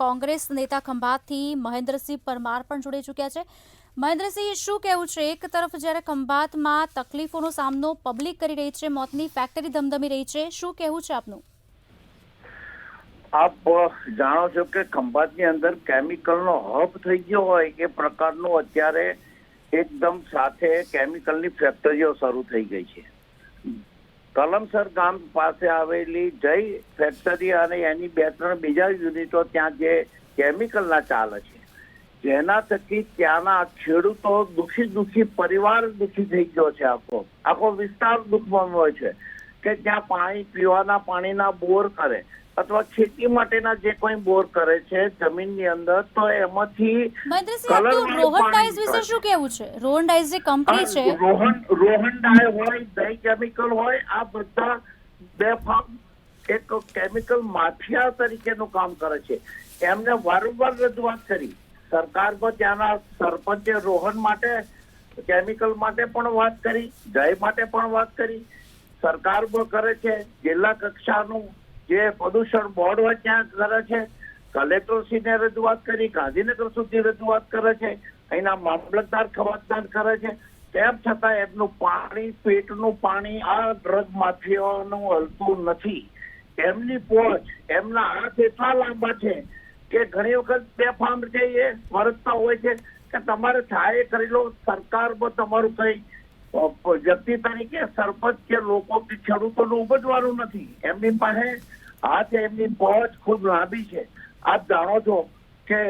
કોંગ્રેસ નેતા ખંભાતથી મહેન્દ્રસિંહ પરમાર પણ જોડાઈ ચૂક્યા છે। મહેન્દ્રસિંહ, શું કહેવું છે? એક તરફ જ્યારે ખંભાતમાં તકલીફોનો સામનો પબ્લિક કરી રહી છે, મોતની ફેક્ટરી ધમધમી રહી છે, શું કહેવું છે આપનું? આપ જાણો છો કે ખંભાતની અંદર કેમિકલનો હબ થઈ ગયો હોય એ પ્રકારનું અત્યારે એકદમ સાથે કેમિકલની ફેક્ટરીઓ શરૂ થઈ ગઈ છે। કલમસર ગામ પાસે આવેલી જય ફેક્ટરી અને એની 2-3 બીજા યુનિટો ત્યાં જે કેમિકલના ચાલે છે, જેના થકી ત્યાંના ખેડૂતો દુખી પરિવાર દુખી થઈ ગયો છે। આખો વિસ્તાર દુઃખમાં હોય છે કે જ્યાં પાણી પીવાના પાણીના બોર કરે અથવા ખેતી માટેના જે કોઈ બોર કરે છે જમીનની અંદર, તો એમાંથી મહેન્દ્રસિંહ, આપનું રોહન ડાઈઝ વિશે શું કહેવું છે? રોહન ડાઈઝ જે કંપની છે, રોહન ડાય હોય, દય કેમિકલ હોય, આ બધા બેફામ એક કેમિકલ માફિયા તરીકેનું કામ કરે છે। એમને વારંવાર રજૂઆત કરી, સરકારમાં ત્યાંના સરપંચે રોહન માટે કેમિકલ માટે પણ વાત કરી, જય માટે પણ વાત કરી, સરકાર પણ કરે છે, જિલ્લા કક્ષાનું જે પ્રદૂષણ બોર્ડ હોય ત્યાં કરે છે, કલેક્ટરશ્રીને રજૂઆત કરી, ગાંધીનગર સુધી રજૂઆત કરે છે, અહીંના મામલતદાર ખબરદાર કરે છે, તેમ છતાં એમનું પાણી, પેટનું પાણી આ ડ્રગ માફિયાઓનું હલતું નથી। એમની પહોંચ, એમના હાથ એટલા લાંબા છે કે ઘણી વખત બેફામ છે એ વર્તતા હોય છે કે તમારે થાય કરી લો, સરકારમાં તમારું કઈ વ્યક્તિ તરીકે સરપંચ કે લોકો કે ખેડૂતોનું ઉપજવાનું નથી। એમની પાસે એમની પહોંચ ખૂબ લાંબી છે। આપ જાણો છો કે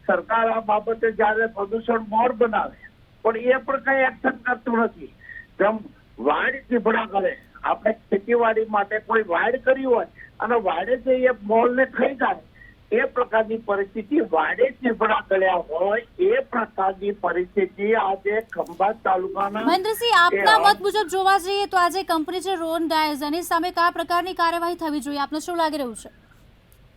સરકાર આ બાબતે જયારે પ્રદૂષણ બોર્ડ બનાવે પણ એ પણ કઈ એક્શન કરતું નથી। જેમ વાડ ચીભડા કરે, આપણે ખેતીવાડી માટે કોઈ વાડ કરી હોય અને વાડે જે એ મોલને ખાઈ જાય, એ પ્રકારની પરિસ્થિતિ વાડે ચીભડા કર્યા હોય એ પ્રકારની પરિસ્થિતિ આજે ખંભાત તાલુકાના। મહેન્દ્રસિંહ, આપના મત મુજબ જોવા જઈએ તો આજે કંપની છે રોહન ડાયઝ, એની સામે કયા પ્રકારની કાર્યવાહી થવી જોઈએ? આપને શું લાગી રહ્યું છે?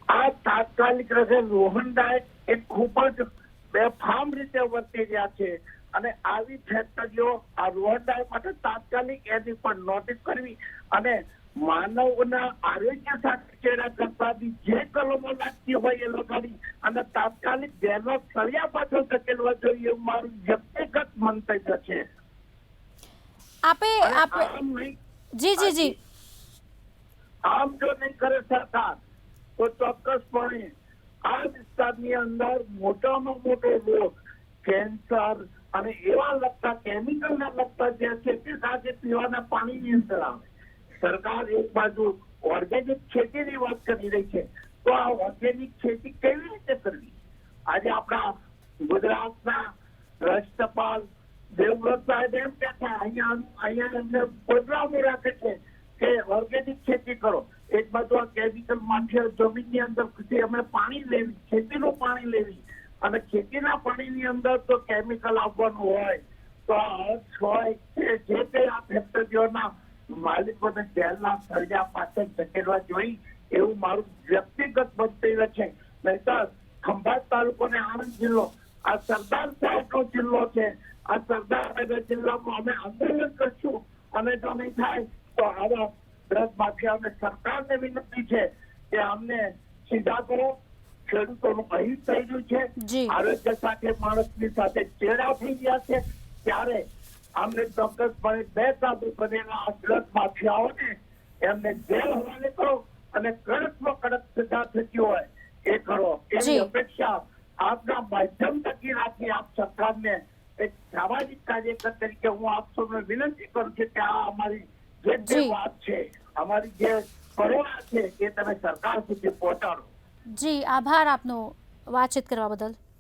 આ તાત્કાલિક રીતે રોહન ડાયઝ એ ખૂબ જ બેફામ રીતે વર્તી રહ્યા છે અને આવી ફેક્ટરીઓ આ રોહન ડાયઝ માટે તાત્કાલિક એની પર નોટિસ કરવી અને માનવના આરોગ્ય સાથે ચેડા કરવાની જે કલમો લાગતી હોય એ લગાડી અને તાત્કાલિક જેલમાં સળિયા પાછળ ધકેલવા જોઈએ એવું મારું વ્યક્તિગત મંતવ્ય છે। જી આમ જો નહીં કરે સરકાર તો ચોક્કસપણે આ વિસ્તારની અંદર મોટામાં મોટો રોગ, કેન્સર અને એવા લગતા કેમિકલના લગતા જે છે તે આજે પીવાના પાણીની અંદર આવે। સરકાર એક બાજુ ઓર્ગેનિક ખેતીની વાત કરી રહી છે, તો આ ઓર્ગેનિક ખેતી કેવી રીતે કરવી? આજે આપણા ગુજરાતના રાજ્યપાલ દેવવ્રત સાહેબ એમ કે છે, અહીંયા એમને પ્રોગ્રામો રાખે છે કે ઓર્ગેનિક ખેતી કરો। એક બાજુ આ કેમિકલ માફિયા જમીનની અંદર અમે પાણી લેવી, ખેતીનું પાણી લેવી અને ખેતીના પાણીની અંદર તો કેમિકલ આવવાનું હોય તો હોય જે તે આ ફેક્ટરીઓના માલિકોને જેલના સળિયા પાછળ ધકેલવા જોઈએ એવું મારું વ્યક્તિગત મંતવ્ય છે। નહીતર ખંભાત તાલુકો ને આણંદ જિલ્લો આ સરદાર સાહેબનો જિલ્લો છે। આ સરદારનગર જિલ્લામાં અમે આંદોલન કરશું અને જો નહીં થાય તો આવા ડ્રગ માફિયાઓને સરકારને વિનંતી છે કે અમને સીધા કરો। ખેડૂતોનું અહિત થઈ રહ્યું છે, આરોગ્ય સાથે માણસની સાથે ચેડા થઈ ગયા છે, ત્યારે અમને ચોક્કસપણે બેકાબુ બનેલા આ ડ્રગ માફિયાઓને એમને જેલ હવાલે કરો અને કડકમાં કડક સજા થતી હોય એ કરો એવી અપેક્ષા આપના માધ્યમ થકી રાખી આપ સરકારને એક સામાજિક કાર્યકર તરીકે હું આપ સૌને વિનંતી કરું છું કે આ અમારી જે વાત છે, અમારી જે કરુણા છે એ તમે સરકાર સુધી પહોંચાડો। જી, આભાર આપનો વાતચીત કરવા બદલ।